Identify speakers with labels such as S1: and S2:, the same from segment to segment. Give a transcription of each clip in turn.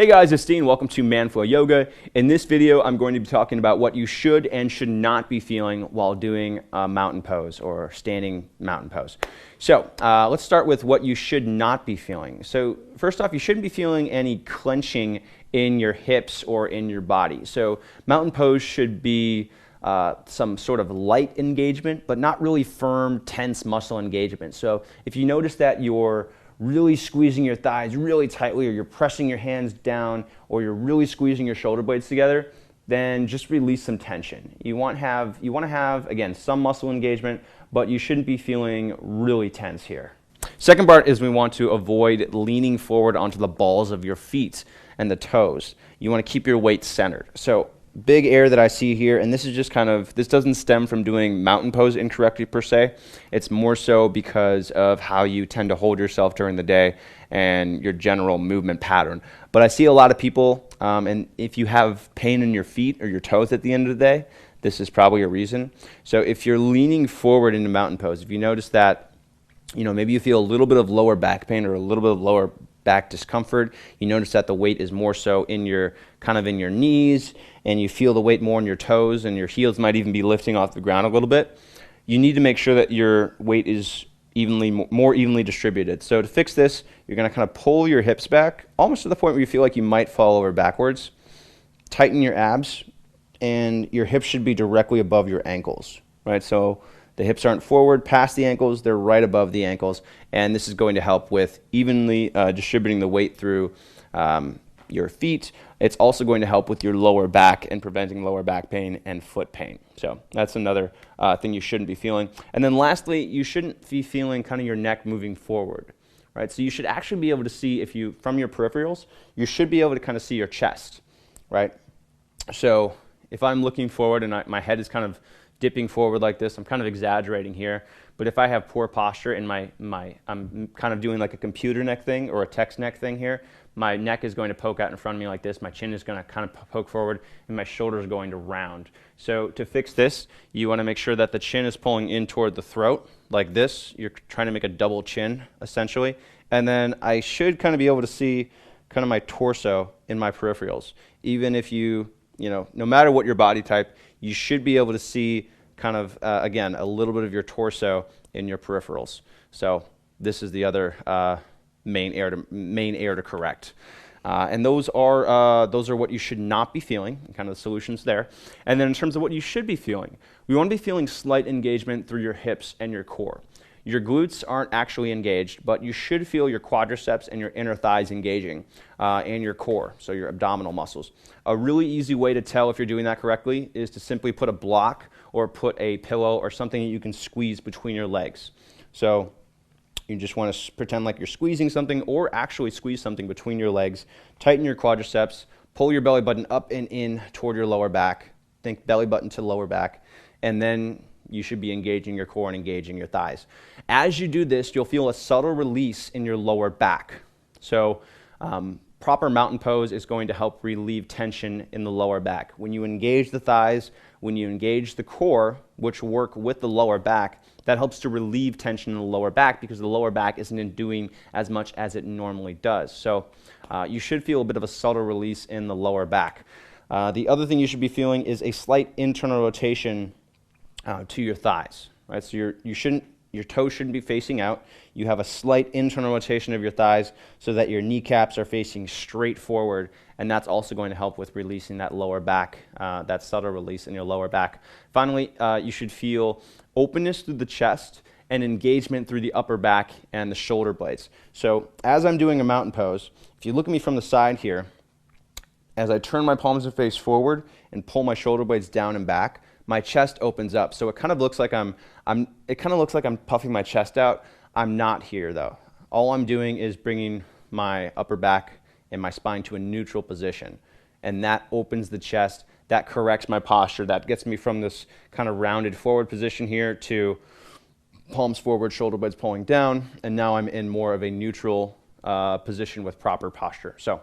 S1: Hey guys, it's Dean. Welcome to Manflow Yoga. In this video, I'm going to be talking about what you should and should not be feeling while doing a mountain pose or standing mountain pose. So let's start with what you should not be feeling. So first off, you shouldn't be feeling any clenching in your hips or in your body. So mountain pose should be some sort of light engagement, but not really firm, tense muscle engagement. So if you notice that you're really squeezing your thighs really tightly, or you're pressing your hands down, or you're really squeezing your shoulder blades together, then just release some tension. You want to have, again, some muscle engagement, but you shouldn't be feeling really tense here. Second part is we want to avoid leaning forward onto the balls of your feet and the toes. You want to keep your weight centered. So big error that I see here, and this is just this doesn't stem from doing mountain pose incorrectly per se. It's more so because of how you tend to hold yourself during the day and your general movement pattern. But I see a lot of people, and if you have pain in your feet or your toes at the end of the day, this is probably a reason. So if you're leaning forward into mountain pose, if you notice that, maybe you feel a little bit of lower back pain or a little bit of lower back discomfort, you notice that the weight is more so in your knees, and you feel the weight more in your toes, and your heels might even be lifting off the ground a little bit. You need to make sure that your weight is more evenly distributed. So to fix this, you're going to kind of pull your hips back almost to the point where you feel like you might fall over backwards. Tighten your abs, and your hips should be directly above your ankles, right? So the hips aren't forward past the ankles, they're right above the ankles, and this is going to help with evenly distributing the weight through your feet. It's also going to help with your lower back and preventing lower back pain and foot pain. So that's another thing you shouldn't be feeling. And then lastly, you shouldn't be feeling kind of your neck moving forward, right? So you should actually be able to see, from your peripherals, you should be able to kind of see your chest, right? So if I'm looking forward and my head is kind of dipping forward like this, I'm kind of exaggerating here, but if I have poor posture and I'm kind of doing like a computer neck thing or a text neck thing here, my neck is going to poke out in front of me like this, my chin is going to kind of poke forward, and my shoulders are going to round. So to fix this, you want to make sure that the chin is pulling in toward the throat like this. You're trying to make a double chin, essentially. And then I should kind of be able to see kind of my torso in my peripherals. Even if no matter what your body type, you should be able to see kind of, again, a little bit of your torso in your peripherals. So this is the other main error to correct. And those are what you should not be feeling, kind of the solutions there. And then in terms of what you should be feeling, we want to be feeling slight engagement through your hips and your core. Your glutes aren't actually engaged, but you should feel your quadriceps and your inner thighs engaging, and your core, so your abdominal muscles. A really easy way to tell if you're doing that correctly is to simply put a block or put a pillow or something that you can squeeze between your legs. So you just want to pretend like you're squeezing something, or actually squeeze something between your legs. Tighten your quadriceps, pull your belly button up and in toward your lower back. Think belly button to lower back, and then you should be engaging your core and engaging your thighs. As you do this, you'll feel a subtle release in your lower back. So proper mountain pose is going to help relieve tension in the lower back. When you engage the thighs, when you engage the core, which work with the lower back, that helps to relieve tension in the lower back, because the lower back isn't doing as much as it normally does. So you should feel a bit of a subtle release in the lower back. The other thing you should be feeling is a slight internal rotation to your thighs, right? So your toes shouldn't be facing out. You have a slight internal rotation of your thighs so that your kneecaps are facing straight forward, and that's also going to help with releasing that lower back, that subtle release in your lower back. Finally, you should feel openness through the chest and engagement through the upper back and the shoulder blades. So as I'm doing a mountain pose, if you look at me from the side here, as I turn my palms to face forward and pull my shoulder blades down and back, my chest opens up. So it kind of looks like I'm puffing my chest out. I'm not here though. All I'm doing is bringing my upper back and my spine to a neutral position. And that opens the chest, that corrects my posture, that gets me from this kind of rounded forward position here to palms forward, shoulder blades pulling down, and now I'm in more of a neutral position with proper posture. So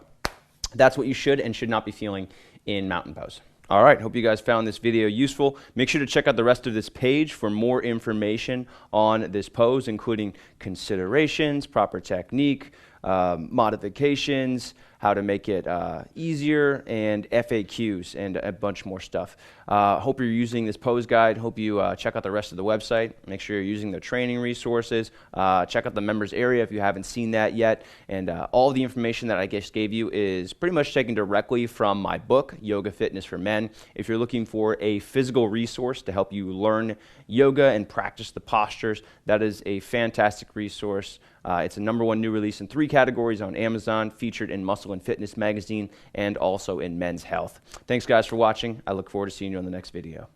S1: that's what you should and should not be feeling in mountain pose. All right, hope you guys found this video useful. Make sure to check out the rest of this page for more information on this pose, including considerations, proper technique, modifications, how to make it easier, and FAQs, and a bunch more stuff. Hope you're using this pose guide. Hope you check out the rest of the website. Make sure you're using the training resources. Check out the members area if you haven't seen that yet. And all the information that I just gave you is pretty much taken directly from my book, Yoga Fitness for Men. If you're looking for a physical resource to help you learn yoga and practice the postures, that is a fantastic resource. It's a #1 new release in 3 categories on Amazon, featured in Muscle and Fitness magazine, and also in Men's Health. Thanks, guys, for watching. I look forward to seeing you on the next video.